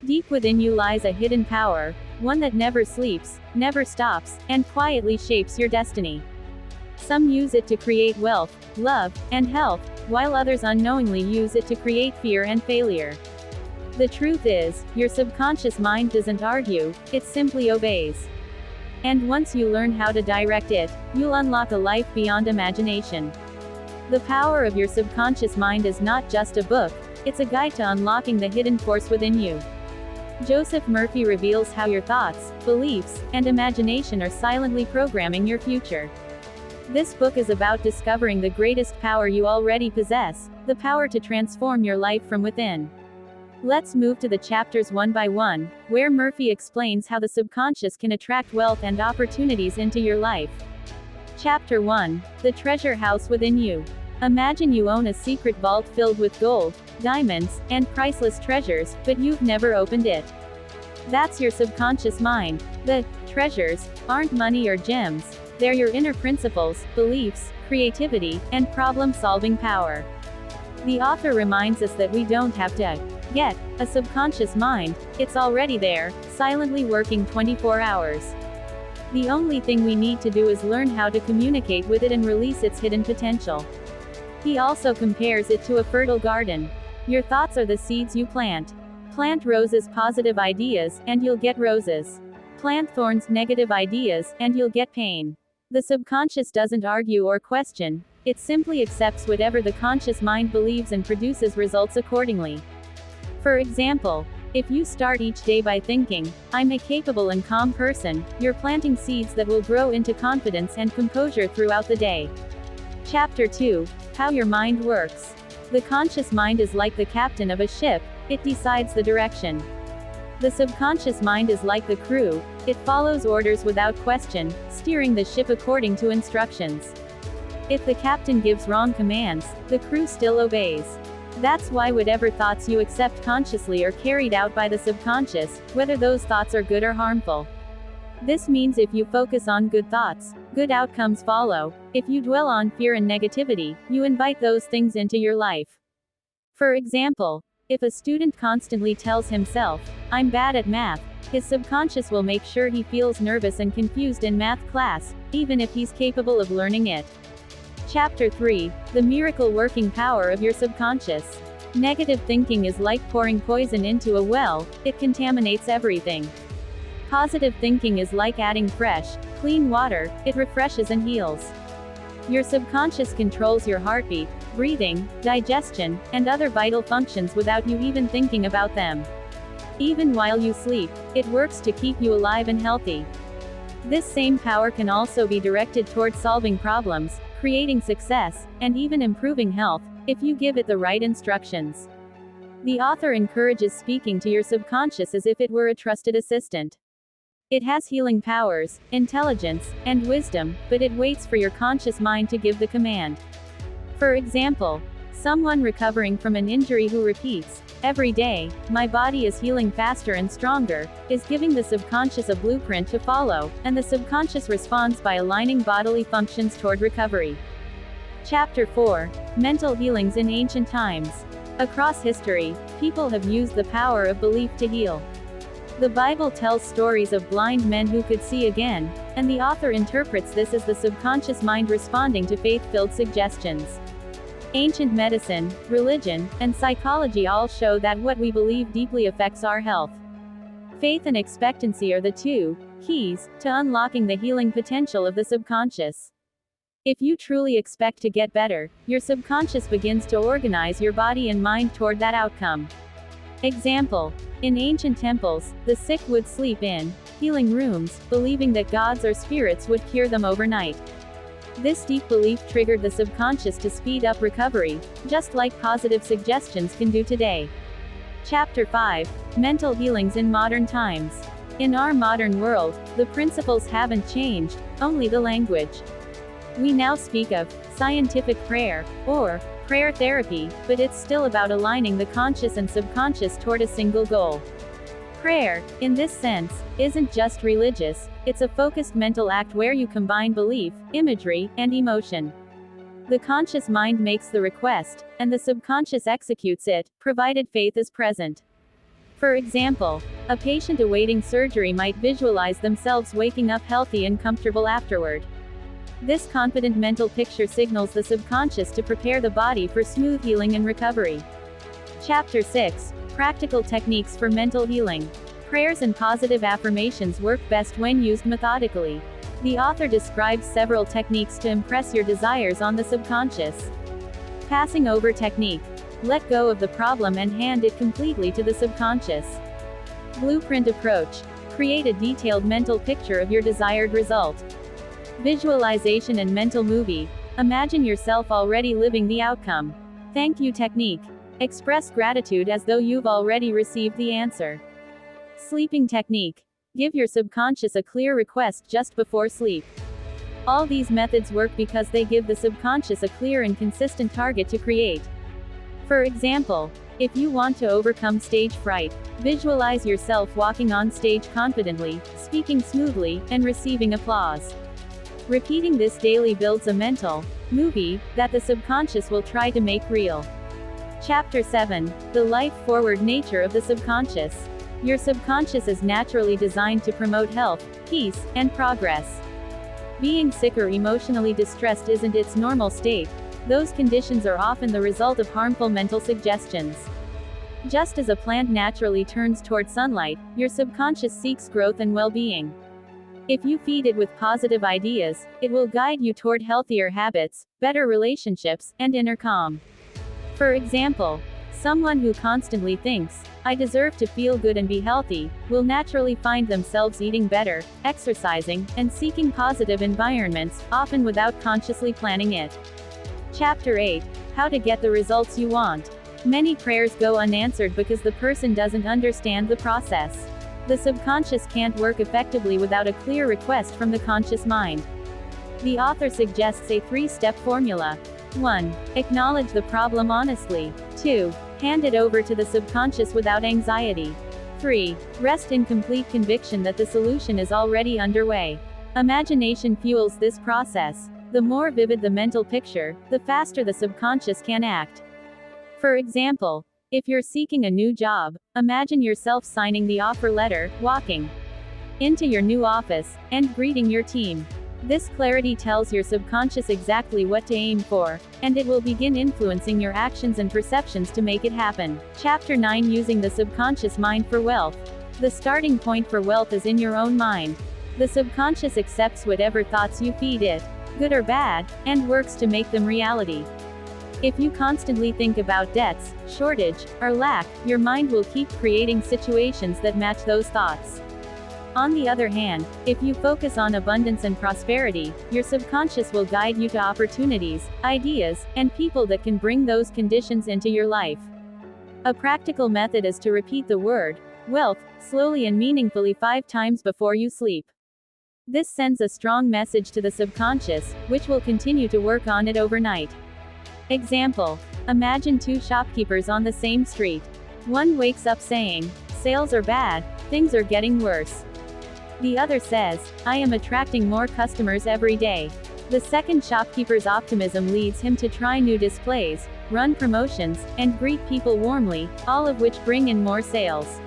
Deep within you lies a hidden power, one that never sleeps, never stops, and quietly shapes your destiny. Some use it to create wealth, love, and health, while others unknowingly use it to create fear and failure. The truth is, your subconscious mind doesn't argue, it simply obeys. And once you learn how to direct it, you'll unlock a life beyond imagination. The power of your subconscious mind is not just a book, it's a guide to unlocking the hidden force within you. Joseph Murphy reveals how your thoughts, beliefs, and imagination are silently programming your future. This book is about discovering the greatest power you already possess, the power to transform your life from within. Let's move to the chapters one by one, where Murphy explains how the subconscious can attract wealth and opportunities into your life. Chapter 1. The Treasure House Within You. Imagine you own a secret vault filled with gold, diamonds, and priceless treasures, but you've never opened it. That's your subconscious mind. The treasures aren't money or gems, they're your inner principles, beliefs, creativity, and problem-solving power. The author reminds us that we don't have to get a subconscious mind, it's already there, silently working 24 hours. The only thing we need to do is learn how to communicate with it and release its hidden potential. He also compares it to a fertile garden. Your thoughts are the seeds you plant. Plant roses positive ideas, and you'll get roses. Plant thorns negative ideas, and you'll get pain. The subconscious doesn't argue or question, it simply accepts whatever the conscious mind believes and produces results accordingly. For example, if you start each day by thinking, I'm a capable and calm person, you're planting seeds that will grow into confidence and composure throughout the day. Chapter 2. How your mind works. The conscious mind is like the captain of a ship, it decides the direction. The subconscious mind is like the crew, it follows orders without question, steering the ship according to instructions. If the captain gives wrong commands, the crew still obeys. That's why whatever thoughts you accept consciously are carried out by the subconscious, whether those thoughts are good or harmful. This means if you focus on good thoughts, good outcomes follow. If you dwell on fear and negativity, you invite those things into your life. For example, if a student constantly tells himself, I'm bad at math, his subconscious will make sure he feels nervous and confused in math class, even if he's capable of learning it. Chapter 3. The Miracle Working Power of Your Subconscious. Negative thinking is like pouring poison into a well, it contaminates everything. Positive thinking is like adding fresh, clean water, it refreshes and heals. Your subconscious controls your heartbeat, breathing, digestion, and other vital functions without you even thinking about them. Even while you sleep, it works to keep you alive and healthy. This same power can also be directed towards solving problems, creating success, and even improving health, if you give it the right instructions. The author encourages speaking to your subconscious as if it were a trusted assistant. It has healing powers, intelligence, and wisdom, but it waits for your conscious mind to give the command. For example, someone recovering from an injury who repeats, every day, my body is healing faster and stronger, is giving the subconscious a blueprint to follow, and the subconscious responds by aligning bodily functions toward recovery. Chapter 4. Mental Healings in Ancient Times. Across history, people have used the power of belief to heal. The Bible tells stories of blind men who could see again, and the author interprets this as the subconscious mind responding to faith-filled suggestions. Ancient medicine, religion, and psychology all show that what we believe deeply affects our health. Faith and expectancy are the two keys to unlocking the healing potential of the subconscious. If you truly expect to get better, your subconscious begins to organize your body and mind toward that outcome. Example. In ancient temples, the sick would sleep in healing rooms, believing that gods or spirits would cure them overnight. This deep belief triggered the subconscious to speed up recovery, just like positive suggestions can do today. Chapter 5. Mental Healings in Modern Times. In our modern world, the principles haven't changed, only the language. We now speak of scientific prayer, or prayer therapy, but it's still about aligning the conscious and subconscious toward a single goal. Prayer, in this sense, isn't just religious, it's a focused mental act where you combine belief, imagery, and emotion. The conscious mind makes the request, and the subconscious executes it, provided faith is present. For example, a patient awaiting surgery might visualize themselves waking up healthy and comfortable afterward. This confident mental picture signals the subconscious to prepare the body for smooth healing and recovery. Chapter 6. Practical techniques for mental healing. Prayers and positive affirmations work best when used methodically. The author describes several techniques to impress your desires on the subconscious. Passing over technique. Let go of the problem and hand it completely to the subconscious. Blueprint approach. Create a detailed mental picture of your desired result. Visualization and mental movie. Imagine yourself already living the outcome. Thank you technique. Express gratitude as though you've already received the answer. Sleeping technique. Give your subconscious a clear request just before sleep. All these methods work because they give the subconscious a clear and consistent target to create. For example, if you want to overcome stage fright, visualize yourself walking on stage confidently, speaking smoothly, and receiving applause. Repeating this daily builds a mental movie that the subconscious will try to make real. Chapter 7. The life-forward nature of the subconscious. Your subconscious is naturally designed to promote health, peace, and progress. Being sick or emotionally distressed isn't its normal state. Those conditions are often the result of harmful mental suggestions. Just as a plant naturally turns toward sunlight, your subconscious seeks growth and well-being. If you feed it with positive ideas, it will guide you toward healthier habits, better relationships, and inner calm. For example, someone who constantly thinks, "I deserve to feel good and be healthy," will naturally find themselves eating better, exercising, and seeking positive environments, often without consciously planning it. Chapter 8. How to get the results you want. Many prayers go unanswered because the person doesn't understand the process. The subconscious can't work effectively without a clear request from the conscious mind. The author suggests a 3-step formula. 1. Acknowledge the problem honestly. 2. Hand it over to the subconscious without anxiety. 3. Rest in complete conviction that the solution is already underway. Imagination fuels this process. The more vivid the mental picture, the faster the subconscious can act. For example, if you're seeking a new job, imagine yourself signing the offer letter, walking into your new office, and greeting your team. This clarity tells your subconscious exactly what to aim for, and it will begin influencing your actions and perceptions to make it happen. Chapter 9. Using the subconscious mind for wealth. The starting point for wealth is in your own mind. The subconscious accepts whatever thoughts you feed it, good or bad, and works to make them reality. If you constantly think about debts, shortage, or lack, your mind will keep creating situations that match those thoughts. On the other hand, if you focus on abundance and prosperity, your subconscious will guide you to opportunities, ideas, and people that can bring those conditions into your life. A practical method is to repeat the word wealth slowly and meaningfully 5 times before you sleep. This sends a strong message to the subconscious, which will continue to work on it overnight. Example. Imagine 2 shopkeepers on the same street. One wakes up saying, "Sales are bad, things are getting worse." The other says, "I am attracting more customers every day." The second shopkeeper's optimism leads him to try new displays, run promotions, and greet people warmly, all of which bring in more sales.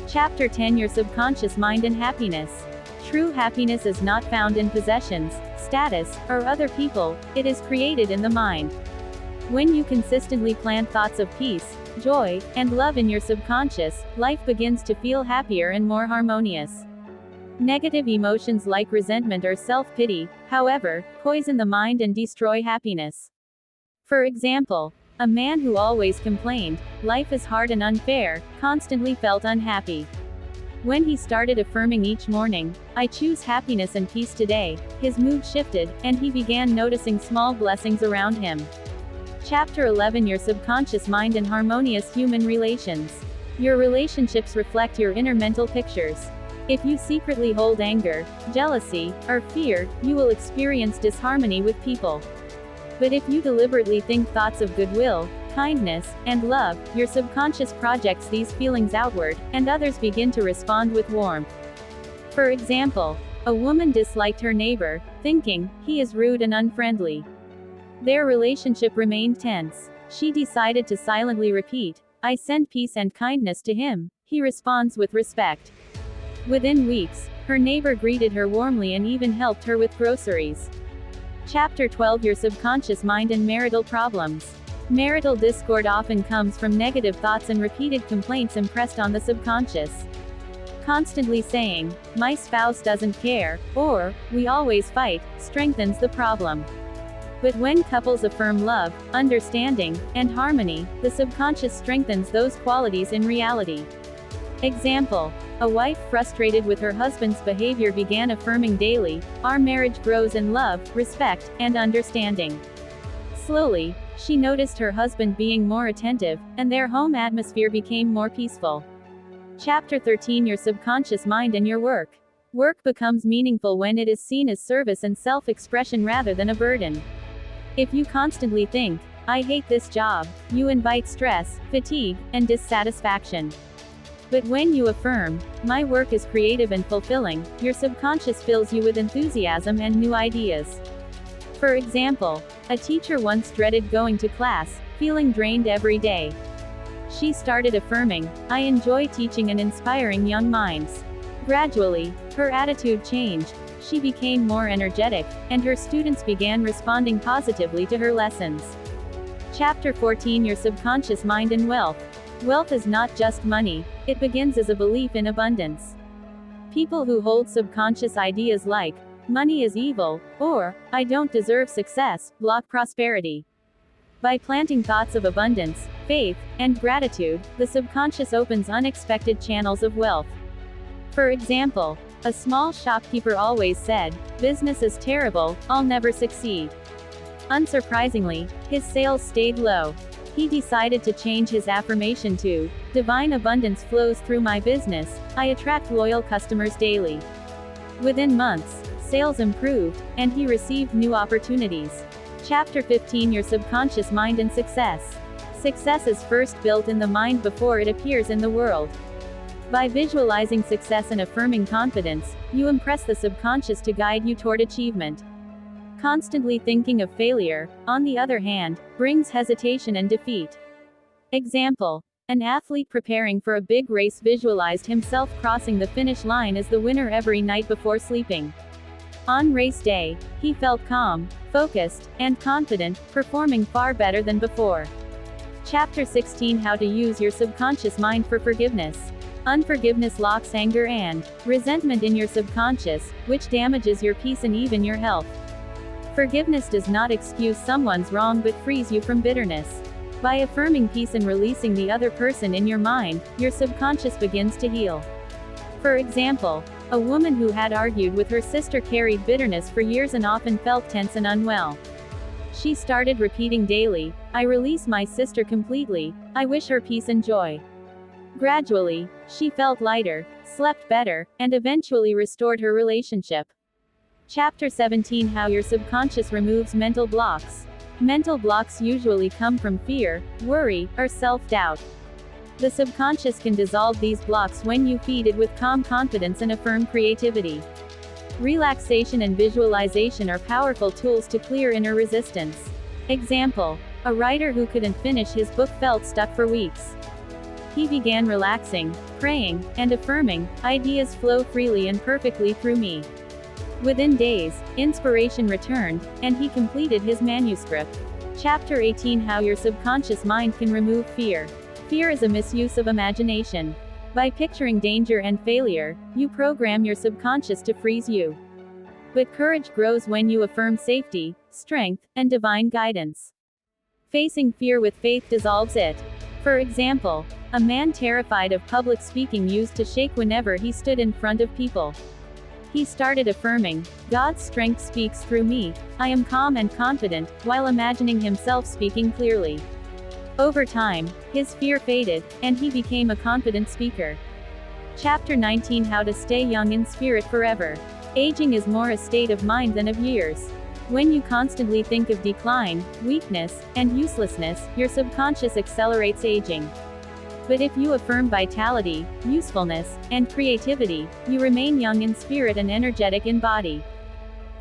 Chapter 10. Your subconscious mind and happiness. True happiness is not found in possessions, status, or other people, it is created in the mind. When you consistently plant thoughts of peace, joy, and love in your subconscious, life begins to feel happier and more harmonious. Negative emotions like resentment or self-pity, however, poison the mind and destroy happiness. For example, a man who always complained, "Life is hard and unfair," constantly felt unhappy. When he started affirming each morning, "I choose happiness and peace today," his mood shifted, and he began noticing small blessings around him. Chapter 11. Your subconscious mind and harmonious human relations. Your relationships reflect your inner mental pictures. If you secretly hold anger, jealousy, or fear, you will experience disharmony with people. But if you deliberately think thoughts of goodwill, kindness, and love, your subconscious projects these feelings outward, and others begin to respond with warmth. For example, a woman disliked her neighbor, thinking, "He is rude and unfriendly." Their relationship remained tense. She decided to silently repeat, "I send peace and kindness to him, he responds with respect. Within weeks, her neighbor greeted her warmly and even helped her with groceries. Chapter 12 Your Subconscious Mind and Marital Problems. Marital discord often comes from negative thoughts and repeated complaints impressed on the subconscious. Constantly saying, "My spouse doesn't care," or, "We always fight," strengthens the problem. But when couples affirm love, understanding, and harmony, the subconscious strengthens those qualities in reality. Example: a wife frustrated with her husband's behavior began affirming daily, "Our marriage grows in love, respect, and understanding." Slowly, she noticed her husband being more attentive, and their home atmosphere became more peaceful. Chapter 13 Your Subconscious Mind and Your Work. Work becomes meaningful when it is seen as service and self-expression rather than a burden. If you constantly think, "I hate this job," you invite stress, fatigue, and dissatisfaction. But when you affirm, "My work is creative and fulfilling," your subconscious fills you with enthusiasm and new ideas. For example, a teacher once dreaded going to class, feeling drained every day. She started affirming, "I enjoy teaching and inspiring young minds." Gradually, her attitude changed, she became more energetic, and her students began responding positively to her lessons. Chapter 14 Your Subconscious Mind and Wealth. Wealth is not just money, it begins as a belief in abundance. People who hold subconscious ideas like, "Money is evil," or, "I don't deserve success," block prosperity. By planting thoughts of abundance, faith, and gratitude, the subconscious opens unexpected channels of wealth. For example, a small shopkeeper always said, "Business is terrible, I'll never succeed." Unsurprisingly, his sales stayed low. He decided to change his affirmation to, "Divine abundance flows through my business, I attract loyal customers daily." Within months, sales improved, and he received new opportunities. Chapter 15 Your Subconscious Mind and Success. Success is first built in the mind before it appears in the world. By visualizing success and affirming confidence, you impress the subconscious to guide you toward achievement. Constantly thinking of failure, on the other hand, brings hesitation and defeat. Example: an athlete preparing for a big race visualized himself crossing the finish line as the winner every night before sleeping. On race day, he felt calm, focused, and confident, performing far better than before. Chapter 16 How to Use Your Subconscious Mind for Forgiveness. Unforgiveness locks anger and resentment in your subconscious, which damages your peace and even your health. Forgiveness does not excuse someone's wrong but frees you from bitterness. By affirming peace and releasing the other person in your mind, your subconscious begins to heal. For example, a woman who had argued with her sister carried bitterness for years and often felt tense and unwell. She started repeating daily, "I release my sister completely, I wish her peace and joy." Gradually, she felt lighter, slept better, and eventually restored her relationship. Chapter 17 How Your Subconscious Removes Mental Blocks. Mental blocks usually come from fear, worry, or self-doubt. The subconscious can dissolve these blocks when you feed it with calm confidence and affirm creativity. Relaxation and visualization are powerful tools to clear inner resistance. Example: a writer who couldn't finish his book felt stuck for weeks. He began relaxing, praying, and affirming, "Ideas flow freely and perfectly through me." Within days, inspiration returned, and he completed his manuscript. Chapter 18 How Your Subconscious Mind Can Remove Fear. Fear is a misuse of imagination. By picturing danger and failure, you program your subconscious to freeze you. But courage grows when you affirm safety, strength, and divine guidance. Facing fear with faith dissolves it. For example, a man terrified of public speaking used to shake whenever he stood in front of people. He started affirming, "God's strength speaks through me, I am calm and confident," while imagining himself speaking clearly. Over time, his fear faded, and he became a confident speaker. Chapter 19 How to Stay Young in Spirit Forever. Aging is more a state of mind than of years. When you constantly think of decline, weakness, and uselessness, your subconscious accelerates aging. But if you affirm vitality, usefulness, and creativity, you remain young in spirit and energetic in body.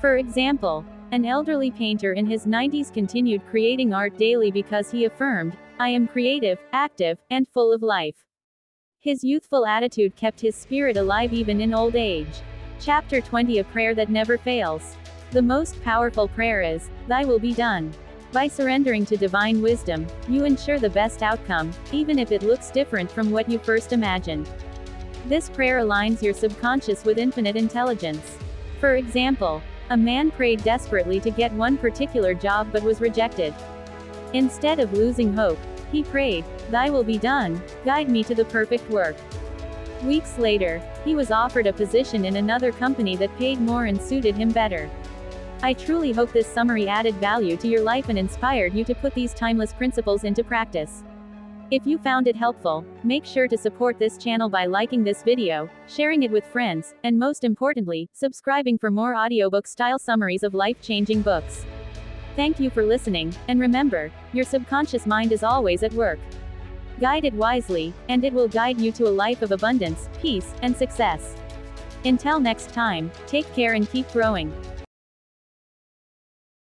For example, an elderly painter in his 90s continued creating art daily because he affirmed, "I am creative, active, and full of life." His youthful attitude kept his spirit alive even in old age. Chapter 20, a prayer that never fails. The most powerful prayer is, "Thy will be done." By surrendering to divine wisdom, you ensure the best outcome, even if it looks different from what you first imagined. This prayer aligns your subconscious with infinite intelligence. For example, a man prayed desperately to get one particular job but was rejected. Instead of losing hope, he prayed, "Thy will be done, guide me to the perfect work." Weeks later, he was offered a position in another company that paid more and suited him better. I truly hope this summary added value to your life and inspired you to put these timeless principles into practice. If you found it helpful, make sure to support this channel by liking this video, sharing it with friends, and most importantly, subscribing for more audiobook-style summaries of life-changing books. Thank you for listening, and remember, your subconscious mind is always at work. Guide it wisely, and it will guide you to a life of abundance, peace, and success. Until next time, take care and keep growing.